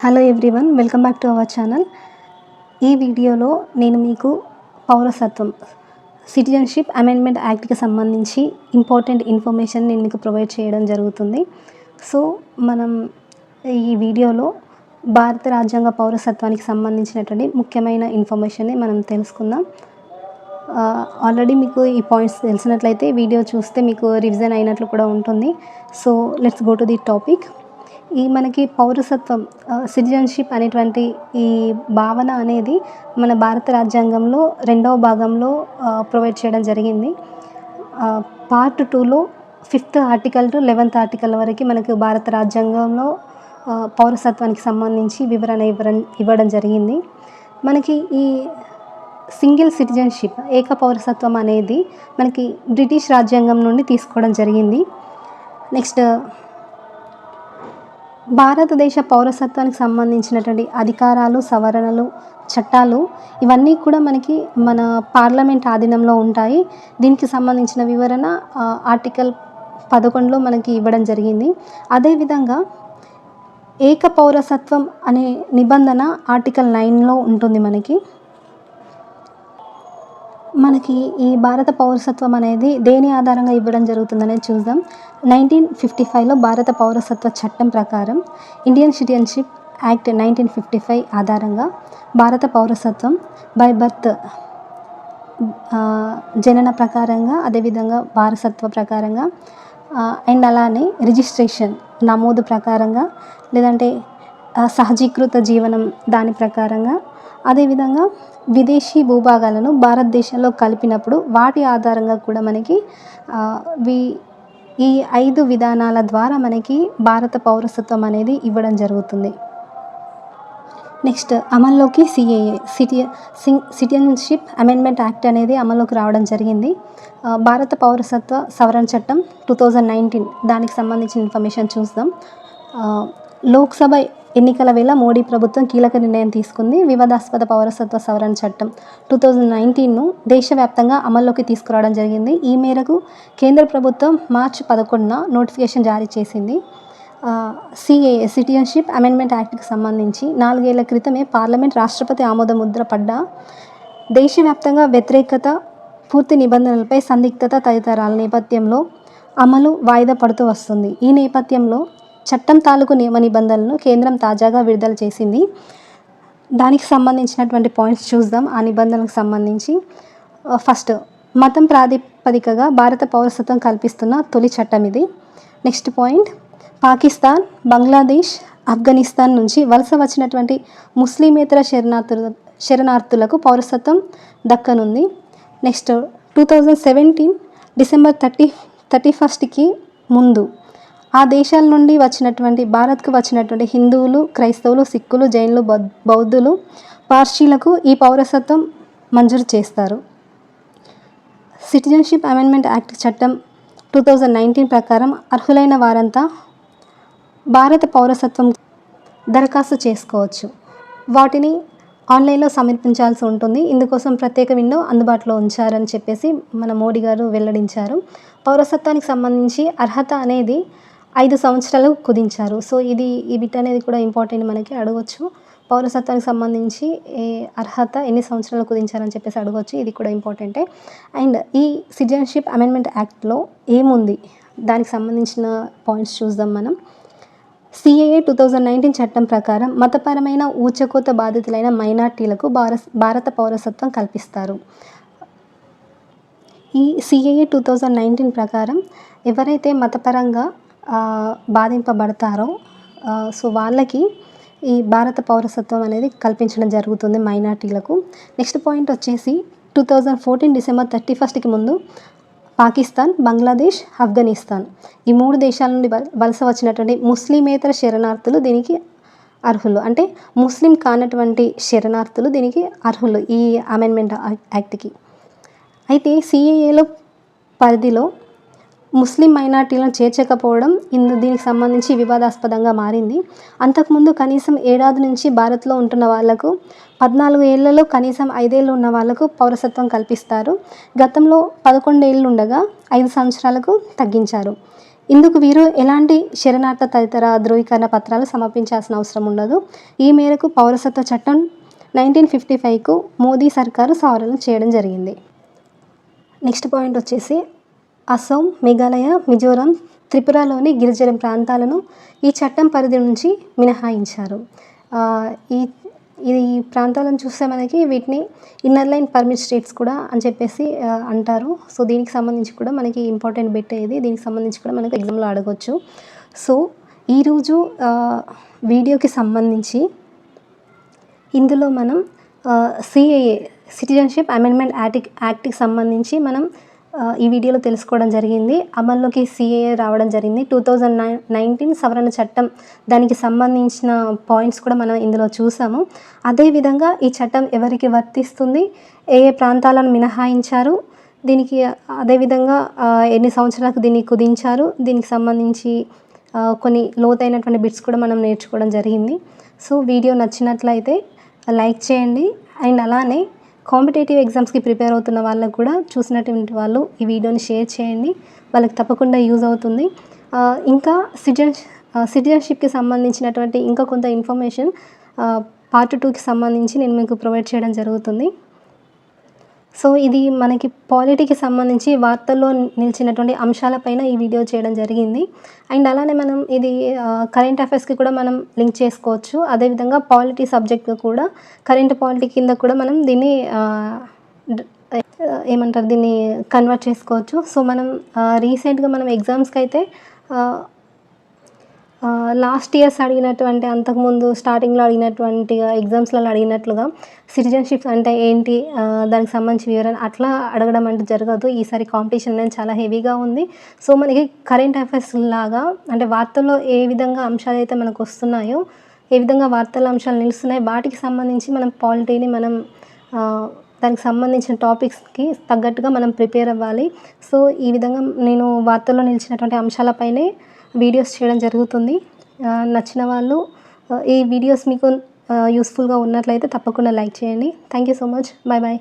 Hello everyone, welcome back to our channel. ఈ వీడియోలో నేను మీకు పౌరసత్వం సిటిజన్షిప్ అమెండ్మెంట్ యాక్ట్కి సంబంధించి ఇంపార్టెంట్ ఇన్ఫర్మేషన్ నేను మీకు ప్రొవైడ్ చేయడం జరుగుతుంది. సో మనం ఈ వీడియోలో భారత రాజ్యాంగ పౌరసత్వానికి సంబంధించినటువంటి ముఖ్యమైన ఇన్ఫర్మేషన్ని మనం తెలుసుకుందాం. ఆల్రెడీ మీకు ఈ పాయింట్స్ తెలిసినట్లయితే వీడియో చూస్తే మీకు రివిజన్ అయినట్లు కూడా ఉంటుంది. So let's go to the topic. మనకి పౌరసత్వం సిటిజన్షిప్ అనేటువంటి ఈ భావన అనేది మన భారత రాజ్యాంగంలో 2వ భాగంలో ప్రొవైడ్ చేయడం జరిగింది. పార్ట్ 2లో 5th article to 11th article వరకు మనకు భారత రాజ్యాంగంలో పౌరసత్వానికి సంబంధించి వివరణ ఇవ్వడం జరిగింది. మనకి ఈ సింగిల్ సిటిజన్షిప్ ఏక పౌరసత్వం అనేది మనకి బ్రిటిష్ రాజ్యాంగం నుండి తీసుకోవడం జరిగింది. నెక్స్ట్, భారతదేశ పౌరసత్వానికి సంబంధించినటువంటి అధికారాలు, సవరణలు, చట్టాలు ఇవన్నీ కూడా మనకి మన పార్లమెంట్ ఆధీనంలో ఉంటాయి. దీనికి సంబంధించిన వివరణ ఆర్టికల్ 11లో మనకి ఇవ్వడం జరిగింది. అదేవిధంగా ఏక పౌరసత్వం అనే నిబంధన ఆర్టికల్ 9లో ఉంటుంది. మనకి ఈ భారత పౌరసత్వం అనేది దేని ఆధారంగా ఇవ్వడం జరుగుతుందనేది చూద్దాం. 1955లో భారత పౌరసత్వ చట్టం ప్రకారం ఇండియన్ సిటిజన్షిప్ యాక్ట్ 1955 ఆధారంగా భారత పౌరసత్వం బై బర్త్ జనన ప్రకారంగా, అదేవిధంగా వారసత్వ ప్రకారంగా అండ్ అలానే రిజిస్ట్రేషన్ నమోదు ప్రకారంగా, లేదంటే సహజీకృత జీవనం దాని ప్రకారంగా, అదేవిధంగా విదేశీ భూభాగాలను భారతదేశంలో కలిపినప్పుడు వాటి ఆధారంగా కూడా మనకి ఈ 5 విధానాల ద్వారా మనకి భారత పౌరసత్వం అనేది ఇవ్వడం జరుగుతుంది. నెక్స్ట్, అమల్లోకి సిఏఏ సిటిజన్షిప్ అమెండ్మెంట్ యాక్ట్ అనేది అమల్లోకి రావడం జరిగింది. భారత పౌరసత్వ సవరణ చట్టం 2019 దానికి సంబంధించిన ఇన్ఫర్మేషన్ చూద్దాం. లోక్సభ ఎన్నికల వేళ మోడీ ప్రభుత్వం కీలక నిర్ణయం తీసుకుంది. వివాదాస్పద పౌరసత్వ సవరణ చట్టం 2019ను దేశవ్యాప్తంగా అమల్లోకి తీసుకురావడం జరిగింది. ఈ మేరకు కేంద్ర ప్రభుత్వం మార్చి 11న నోటిఫికేషన్ జారీ చేసింది. సిఏఏ సిటిజన్షిప్ అమెండ్మెంట్ యాక్ట్కి సంబంధించి 4 ఏళ్ల క్రితమే పార్లమెంట్, రాష్ట్రపతి ఆమోద ముద్ర పడ్డ దేశవ్యాప్తంగా వ్యతిరేకత, పూర్తి నిబంధనలపై సందిగ్ధత తదితరాల నేపథ్యంలో అమలు వాయిదా పడుతూ వస్తుంది. ఈ నేపథ్యంలో చట్టం తాలూకు నియమ నిబంధనలను కేంద్రం తాజాగా విడుదల చేసింది. దానికి సంబంధించినటువంటి పాయింట్స్ చూద్దాం. ఆ నిబంధనలకు సంబంధించి ఫస్ట్, మతం ప్రాతిపదికగా భారత పౌరసత్వం కల్పిస్తున్న తొలి చట్టం ఇది. నెక్స్ట్ పాయింట్, పాకిస్తాన్, బంగ్లాదేశ్, ఆఫ్ఘనిస్తాన్ నుంచి వలస వచ్చినటువంటి ముస్లిమేతర శరణార్థులకు పౌరసత్వం దక్కనుంది. నెక్స్ట్, 2017 డిసెంబర్ 31కి ముందు ఆ దేశాల నుండి భారత్కు వచ్చినటువంటి హిందువులు, క్రైస్తవులు, సిక్కులు, జైనులు, బౌద్ధులు, పార్సీలకు ఈ పౌరసత్వం మంజూరు చేస్తారు. సిటిజన్షిప్ అమెండ్మెంట్ యాక్ట్ చట్టం 2019 ప్రకారం అర్హులైన వారంతా భారత పౌరసత్వం దరఖాస్తు చేసుకోవచ్చు. వాటిని ఆన్లైన్లో సమర్పించాల్సి ఉంటుంది. ఇందుకోసం ప్రత్యేక విండో అందుబాటులో ఉంచారని చెప్పేసి మన మోడీ గారు వెల్లడించారు. పౌరసత్వానికి సంబంధించి అర్హత అనేది 5 సంవత్సరాలు కుదించారు. సో ఈ బిట్ అనేది కూడా ఇంపార్టెంట్, మనకి అడగవచ్చు. పౌరసత్వానికి సంబంధించి అర్హత ఎన్ని సంవత్సరాలు కుదించారని చెప్పేసి అడగవచ్చు. ఇది కూడా ఇంపార్టెంటే. అండ్ ఈ సిటిజన్షిప్ అమెండ్మెంట్ యాక్ట్లో ఏముంది, దానికి సంబంధించిన పాయింట్స్ చూద్దాం మనం. సిఏఏ 2019 చట్టం ప్రకారం మతపరమైన ఊచకోత బాధితులైన మైనార్టీలకు భారత పౌరసత్వం కల్పిస్తారు. ఈ సిఏఏ 2019 ప్రకారం ఎవరైతే మతపరంగా బాధింపబడతారో సో వాళ్ళకి ఈ భారత పౌరసత్వం అనేది కల్పించడం జరుగుతుంది, మైనార్టీలకు. నెక్స్ట్ పాయింట్ వచ్చేసి 2014 డిసెంబర్ 31కి ముందు పాకిస్తాన్, బంగ్లాదేశ్, ఆఫ్ఘనిస్తాన్ ఈ 3 దేశాల నుండి వలస వచ్చినటువంటి ముస్లిమేతర శరణార్థులు దీనికి అర్హులు. అంటే ముస్లిం కానటువంటి శరణార్థులు దీనికి అర్హులు ఈ అమెండ్మెంట్ యాక్ట్కి. అయితే సిఏఏలో పరిధిలో ముస్లిం మైనార్టీలను చేర్చకపోవడం దీనికి సంబంధించి వివాదాస్పదంగా మారింది. అంతకుముందు కనీసం 7 ఏళ్ల నుంచి భారత్లో ఉంటున్న వాళ్లకు, 14 ఏళ్లలో కనీసం 5 ఏళ్ళు ఉన్న వాళ్లకు పౌరసత్వం కల్పిస్తారు. గతంలో 11 ఏళ్ళు ఉండగా 5 సంవత్సరాలకు తగ్గించారు. ఇందుకు వీరు ఎలాంటి శరణార్థ తదితర ధృవీకరణ పత్రాలు సమర్పించాల్సిన అవసరం ఉండదు. ఈ మేరకు పౌరసత్వ చట్టం 1955కు మోదీ సర్కారు సవరణలు చేయడం జరిగింది. నెక్స్ట్ పాయింట్ వచ్చేసి అస్సాం, మేఘాలయ, మిజోరాం, త్రిపురలోని గిరిజన ప్రాంతాలను ఈ చట్టం పరిధి నుంచి మినహాయించారు. ఈ ప్రాంతాలను చూస్తే మనకి వీటిని ఇన్నర్ లైన్ పర్మిట్ స్టేట్స్ కూడా అని చెప్పేసి అంటారు. సో దీనికి సంబంధించి కూడా మనకి ఇంపార్టెంట్ బిట్ ఇది. దీనికి సంబంధించి కూడా మనకు ఎగ్జామ్లో అడగొచ్చు. సో ఈరోజు వీడియోకి సంబంధించి ఇందులో మనం సిఏఏ సిటిజన్షిప్ అమెండ్మెంట్ యాక్ట్కి సంబంధించి మనం ఈ వీడియోలో తెలుసుకోవడం జరిగింది. అమల్లోకి సిఏఏ రావడం జరిగింది. 2019 సవరణ చట్టం దానికి సంబంధించిన పాయింట్స్ కూడా మనం ఇందులో చూసాము. అదేవిధంగా ఈ చట్టం ఎవరికి వర్తిస్తుంది, ఏ ఏ ప్రాంతాలను మినహాయించారు, దీనికి అదేవిధంగా ఎన్ని సంవత్సరాలకు దీన్ని కుదించారు, దీనికి సంబంధించి కొన్ని లోతైనటువంటి బిట్స్ కూడా మనం నేర్చుకోవడం జరిగింది. సో వీడియో నచ్చినట్లయితే లైక్ చేయండి. అండ్ అలానే కాంపిటేటివ్ ఎగ్జామ్స్కి ప్రిపేర్ అవుతున్న వాళ్ళకు కూడా చూసినటువంటి వాళ్ళు ఈ వీడియోని షేర్ చేయండి. వాళ్ళకి తప్పకుండా యూజ్ అవుతుంది. ఇంకా సిటిజన్షిప్కి సంబంధించినటువంటి ఇంకా కొంత ఇన్ఫర్మేషన్ పార్ట్ 2కి సంబంధించి నేను మీకు ప్రొవైడ్ చేయడం జరుగుతుంది. సో ఇది మనకి పాలిటీకి సంబంధించి వార్తల్లో నిలిచినటువంటి అంశాలపైన ఈ వీడియో చేయడం జరిగింది. అండ్ అలానే మనం ఇది కరెంట్ అఫైర్స్కి కూడా మనం లింక్ చేసుకోవచ్చు. అదేవిధంగా పాలిటీ సబ్జెక్ట్గా కూడా కరెంట్ పాలిటీ కింద కూడా మనం దీన్ని దీన్ని కన్వర్ట్ చేసుకోవచ్చు. సో మనం రీసెంట్గా మనం ఎగ్జామ్స్కి అయితే లాస్ట్ ఇయర్స్ అడిగినటువంటి అంతకుముందు స్టార్టింగ్లో అడిగినటువంటి ఎగ్జామ్స్లలో అడిగినట్లుగా సిటిజన్షిప్ అంటే ఏంటి, దానికి సంబంధించి వివరణ అట్లా అడగడం అంటే జరగదు. ఈసారి కాంపిటీషన్ అనేది చాలా హెవీగా ఉంది. సో మనకి కరెంట్ అఫైర్స్ లాగా అంటే వార్తల్లో ఏ విధంగా అంశాలు అయితే మనకు వస్తున్నాయో, ఏ విధంగా వార్తల అంశాలు నిలుస్తున్నాయో వాటికి సంబంధించి మనం పాలిటీని మనం దానికి సంబంధించిన టాపిక్స్కి తగ్గట్టుగా మనం ప్రిపేర్ అవ్వాలి. సో ఈ విధంగా నేను వార్తల్లో నిలిచినటువంటి అంశాలపైనే వీడియోస్ చేయడం జరుగుతుంది. నచ్చిన వాళ్ళు ఈ వీడియోస్ మీకు యూస్ఫుల్గా ఉన్నట్లయితే తప్పకుండా లైక్ చేయండి. Thank you so much. Bye bye.